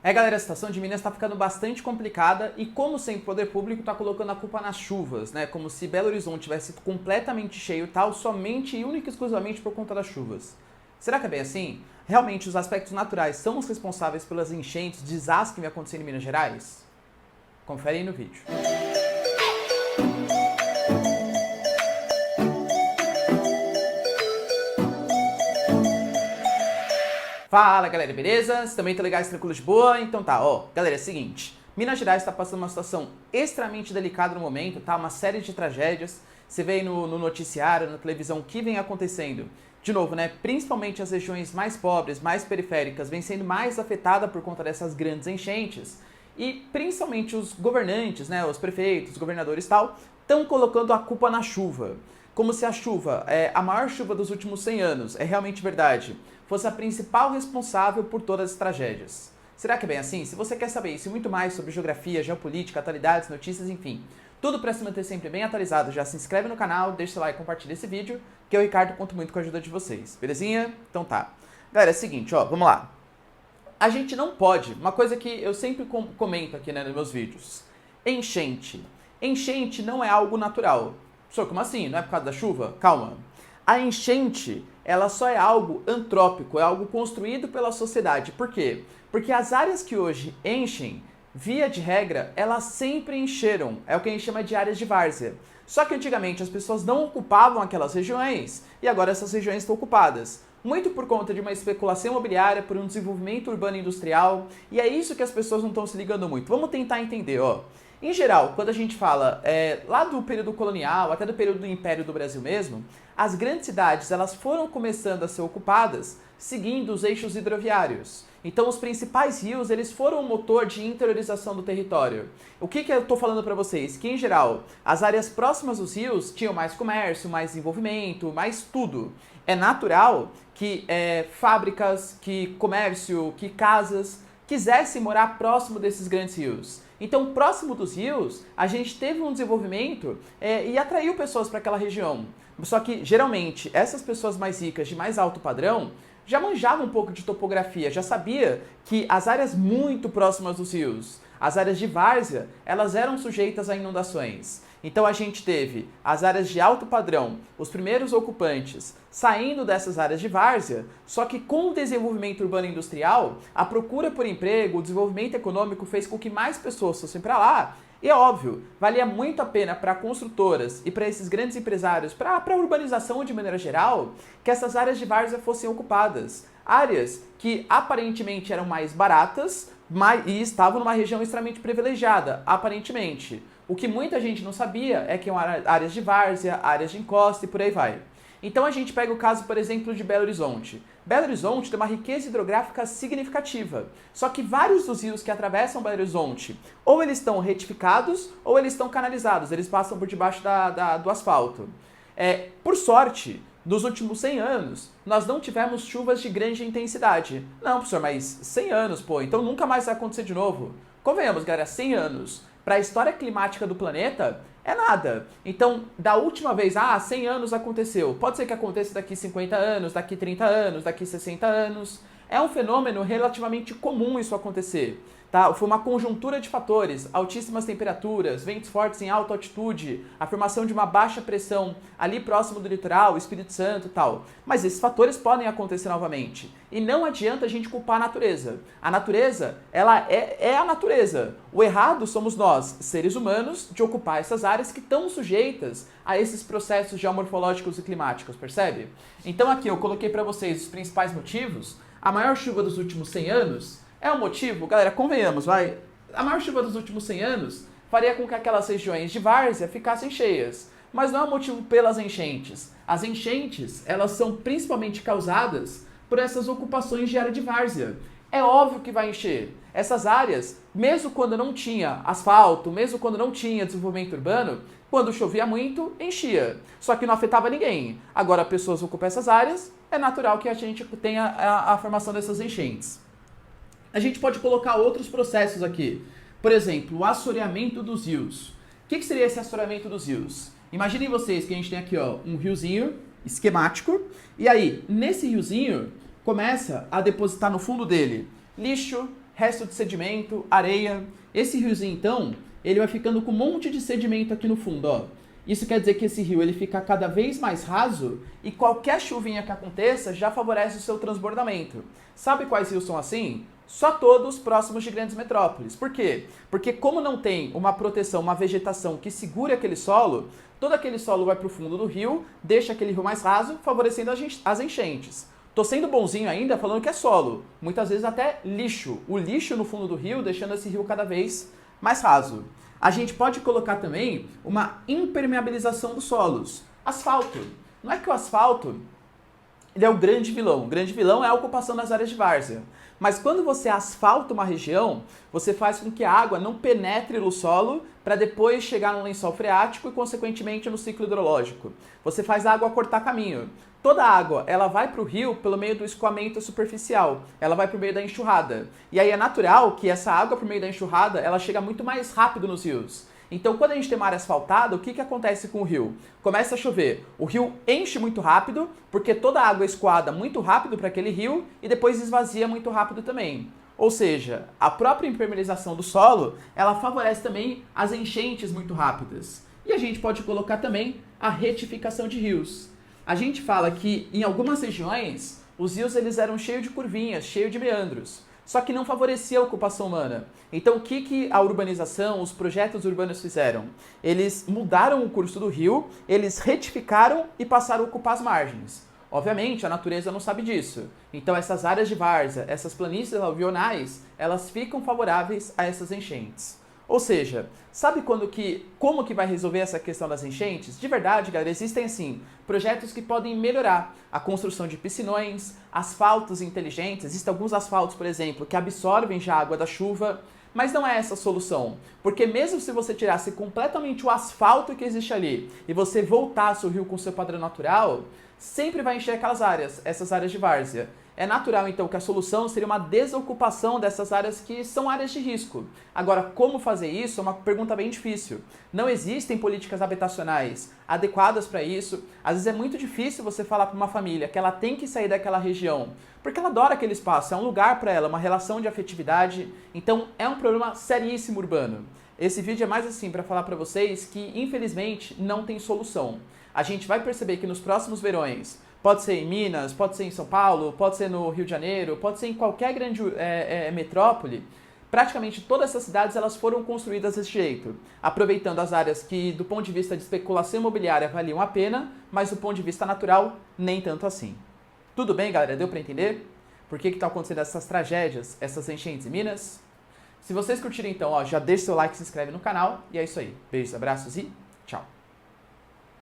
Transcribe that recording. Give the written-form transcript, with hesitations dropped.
Galera, a situação de Minas está ficando bastante complicada e, como sempre, o poder público está colocando a culpa nas chuvas, né? Como se Belo Horizonte tivesse completamente cheio e tal, somente e única e exclusivamente por conta das chuvas. Será que é bem assim? Realmente os aspectos naturais são os responsáveis pelas enchentes, desastres que vem acontecendo em Minas Gerais? Confere aí no vídeo. Fala galera, beleza? Vocês também estão legais, tranquilos de boa? Então tá, galera, é o seguinte, Minas Gerais está passando uma situação extremamente delicada no momento, tá? Uma série de tragédias, você vê aí no noticiário, na televisão, o que vem acontecendo. De novo, né, principalmente as regiões mais pobres, mais periféricas, vêm sendo mais afetadas por conta dessas grandes enchentes. E principalmente os governantes, né, os prefeitos, os governadores e tal, estão colocando a culpa na chuva. Como se a chuva, a maior chuva dos últimos 100 anos, é realmente verdade, fosse a principal responsável por todas as tragédias. Será que é bem assim? Se você quer saber isso e muito mais sobre geografia, geopolítica, atualidades, notícias, enfim, tudo para se manter sempre bem atualizado, já se inscreve no canal, deixa seu like e compartilha esse vídeo, que eu, Ricardo, conto muito com a ajuda de vocês. Belezinha? Então tá. Galera, é o seguinte, vamos lá. A gente não pode, uma coisa que eu sempre comento aqui, né, nos meus vídeos, enchente. Enchente não é algo natural. Senhor, como assim? Não é por causa da chuva? Calma. A enchente, ela só é algo antrópico, é algo construído pela sociedade. Por quê? Porque as áreas que hoje enchem, via de regra, elas sempre encheram. É o que a gente chama de áreas de várzea. Só que antigamente as pessoas não ocupavam aquelas regiões e agora essas regiões estão ocupadas. Muito por conta de uma especulação imobiliária, por um desenvolvimento urbano e industrial. E é isso que as pessoas não estão se ligando muito. Vamos tentar entender, Em geral, quando a gente fala lá do período colonial, até do período do Império do Brasil mesmo, as grandes cidades elas foram começando a ser ocupadas seguindo os eixos hidroviários. Então os principais rios eles foram o motor de interiorização do território. O que eu estou falando para vocês? Que em geral, as áreas próximas dos rios tinham mais comércio, mais desenvolvimento, mais tudo. É natural que fábricas, que comércio, que casas quisessem morar próximo desses grandes rios. Então, próximo dos rios, a gente teve um desenvolvimento e atraiu pessoas para aquela região. Só que, geralmente, essas pessoas mais ricas, de mais alto padrão, já manjavam um pouco de topografia, já sabia que as áreas muito próximas dos rios, as áreas de várzea, elas eram sujeitas a inundações. Então a gente teve as áreas de alto padrão, os primeiros ocupantes saindo dessas áreas de várzea, só que com o desenvolvimento urbano e industrial, a procura por emprego, o desenvolvimento econômico fez com que mais pessoas fossem para lá. E é óbvio, valia muito a pena para construtoras e para esses grandes empresários, para a urbanização de maneira geral, que essas áreas de várzea fossem ocupadas. Áreas que aparentemente eram mais baratas e estavam numa região extremamente privilegiada, aparentemente. O que muita gente não sabia é que eram áreas de várzea, áreas de encosta e por aí vai. Então a gente pega o caso, por exemplo, de Belo Horizonte. Belo Horizonte tem uma riqueza hidrográfica significativa, só que vários dos rios que atravessam Belo Horizonte, ou eles estão retificados, ou eles estão canalizados, eles passam por debaixo do asfalto. Por sorte, nos últimos 100 anos, nós não tivemos chuvas de grande intensidade. Não, professor, mas 100 anos, então nunca mais vai acontecer de novo. Convenhamos, galera, 100 anos. Para a história climática do planeta, é nada. Então, da última vez, 100 anos aconteceu. Pode ser que aconteça daqui 50 anos, daqui 30 anos, daqui 60 anos. É um fenômeno relativamente comum isso acontecer. Tá? Foi uma conjuntura de fatores, altíssimas temperaturas, ventos fortes em alta altitude, a formação de uma baixa pressão ali próximo do litoral, Espírito Santo e tal. Mas esses fatores podem acontecer novamente. E não adianta a gente culpar a natureza. A natureza, ela é a natureza. O errado somos nós, seres humanos, de ocupar essas áreas que estão sujeitas a esses processos geomorfológicos e climáticos, percebe? Então aqui eu coloquei para vocês os principais motivos. A maior chuva dos últimos 100 anos é um motivo, galera, convenhamos, vai. A maior chuva dos últimos 100 anos faria com que aquelas regiões de várzea ficassem cheias. Mas não é um motivo pelas enchentes. As enchentes, elas são principalmente causadas por essas ocupações de área de várzea. É óbvio que vai encher. Essas áreas, mesmo quando não tinha asfalto, mesmo quando não tinha desenvolvimento urbano, quando chovia muito, enchia. Só que não afetava ninguém. Agora, pessoas ocupam essas áreas, é natural que a gente tenha a formação dessas enchentes. A gente pode colocar outros processos aqui. Por exemplo, o assoreamento dos rios. O que seria esse assoreamento dos rios? Imaginem vocês que a gente tem aqui um riozinho esquemático, e aí, nesse riozinho, começa a depositar no fundo dele lixo, resto de sedimento, areia. Esse riozinho, então, ele vai ficando com um monte de sedimento aqui no fundo, ó. Isso quer dizer que esse rio ele fica cada vez mais raso e qualquer chuvinha que aconteça já favorece o seu transbordamento. Sabe quais rios são assim? Só todos próximos de grandes metrópoles. Por quê? Porque como não tem uma proteção, uma vegetação que segure aquele solo, todo aquele solo vai para o fundo do rio, deixa aquele rio mais raso, favorecendo as enchentes. Tô sendo bonzinho ainda falando que é solo, muitas vezes até lixo. O lixo no fundo do rio, deixando esse rio cada vez mais raso. A gente pode colocar também uma impermeabilização dos solos. Asfalto. Não é que o asfalto ele é o grande vilão. O grande vilão é a ocupação das áreas de várzea. Mas quando você asfalta uma região, você faz com que a água não penetre no solo para depois chegar no lençol freático e, consequentemente, no ciclo hidrológico. Você faz a água cortar caminho. Toda a água, ela vai para o rio pelo meio do escoamento superficial, ela vai por meio da enxurrada. E aí é natural que essa água por meio da enxurrada, ela chega muito mais rápido nos rios. Então, quando a gente tem uma área asfaltada, o que acontece com o rio? Começa a chover, o rio enche muito rápido, porque toda a água é escoada muito rápido para aquele rio e depois esvazia muito rápido também. Ou seja, a própria impermeabilização do solo, ela favorece também as enchentes muito rápidas. E a gente pode colocar também a retificação de rios. A gente fala que em algumas regiões os rios eles eram cheios de curvinhas, cheios de meandros, só que não favorecia a ocupação humana. Então o que a urbanização, os projetos urbanos fizeram? Eles mudaram o curso do rio, eles retificaram e passaram a ocupar as margens. Obviamente a natureza não sabe disso. Então essas áreas de várzea, essas planícies aluvionais, elas ficam favoráveis a essas enchentes. Ou seja, sabe como que vai resolver essa questão das enchentes? De verdade, galera, existem assim projetos que podem melhorar a construção de piscinões, asfaltos inteligentes. Existem alguns asfaltos, por exemplo, que absorvem já a água da chuva, mas não é essa a solução. Porque mesmo se você tirasse completamente o asfalto que existe ali e você voltasse o rio com seu padrão natural, sempre vai encher aquelas áreas, essas áreas de várzea. É natural, então, que a solução seria uma desocupação dessas áreas que são áreas de risco. Agora, como fazer isso é uma pergunta bem difícil. Não existem políticas habitacionais adequadas para isso. Às vezes é muito difícil você falar para uma família que ela tem que sair daquela região, porque ela adora aquele espaço, é um lugar para ela, uma relação de afetividade. Então, é um problema seríssimo urbano. Esse vídeo é mais assim para falar para vocês que, infelizmente, não tem solução. A gente vai perceber que nos próximos verões, pode ser em Minas, pode ser em São Paulo, pode ser no Rio de Janeiro, pode ser em qualquer grande metrópole, praticamente todas essas cidades elas foram construídas desse jeito, aproveitando as áreas que do ponto de vista de especulação imobiliária valiam a pena, mas do ponto de vista natural, nem tanto assim. Tudo bem, galera? Deu para entender? Por que está acontecendo essas tragédias, essas enchentes em Minas? Se vocês curtirem então, ó, já deixa seu like, se inscreve no canal, e é isso aí. Beijos, abraços e tchau!